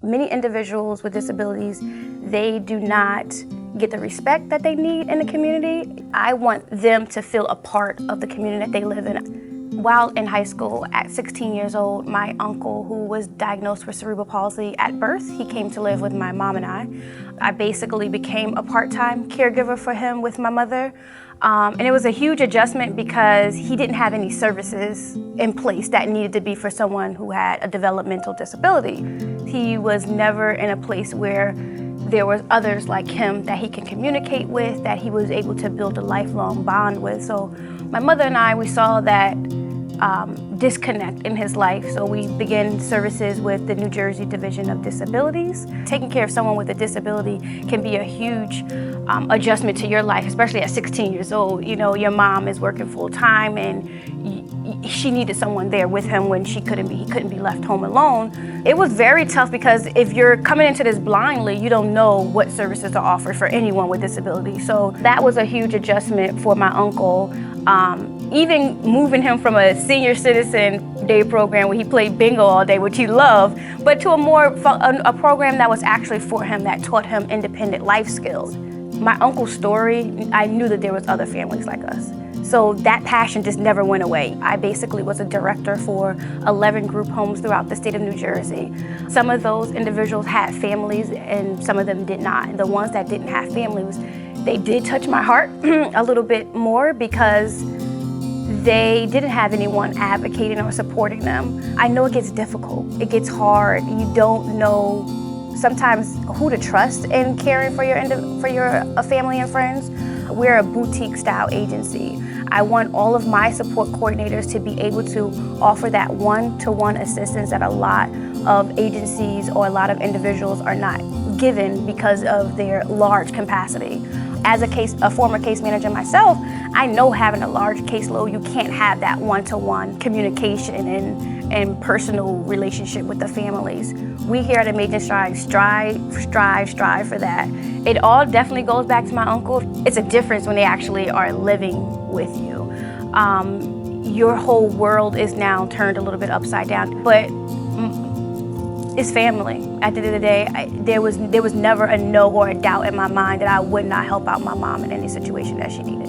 Many individuals with disabilities, they do not get the respect that they need in the community. I want them to feel a part of the community that they live in. While in high school, at 16 years old, my uncle, who was diagnosed with cerebral palsy at birth, he came to live with my mom and I. I basically became a part-time caregiver for him with my mother. And it was a huge adjustment because he didn't have any services in place that needed to be for someone who had a developmental disability. He was never in a place where there was others like him that he can communicate with, that he was able to build a lifelong bond with. So my mother and I, we saw that disconnect in his life. So we began services with the New Jersey Division of Disabilities. Taking care of someone with a disability can be a huge adjustment to your life, especially at 16 years old. You know, your mom is working full time and she needed someone there with him when he couldn't be left home alone. It was very tough because if you're coming into this blindly, you don't know what services are offered for anyone with disability. So that was a huge adjustment for my uncle. Even moving him from a senior citizen day program where he played bingo all day, which he loved, but to a program that was actually for him, that taught him independent life skills. My uncle's story, I knew that there was other families like us. So that passion just never went away. I basically was a director for 11 group homes throughout the state of New Jersey. Some of those individuals had families and some of them did not. The ones that didn't have families, they did touch my heart a little bit more because they didn't have anyone advocating or supporting them. I know it gets difficult, it gets hard. You don't know sometimes who to trust in caring for your family and friends. We're a boutique style agency. I want all of my support coordinators to be able to offer that one-to-one assistance that a lot of agencies or a lot of individuals are not given because of their large capacity. As a former case manager myself, I know having a large caseload, you can't have that one-to-one communication and personal relationship with the families. We here at Amazing Strides strive for that. It all definitely goes back to my uncle. It's a difference when they actually are living with you. Your whole world is now turned a little bit upside down, but it's family. At the end of the day, there was never a no or a doubt in my mind that I would not help out my mom in any situation that she needed.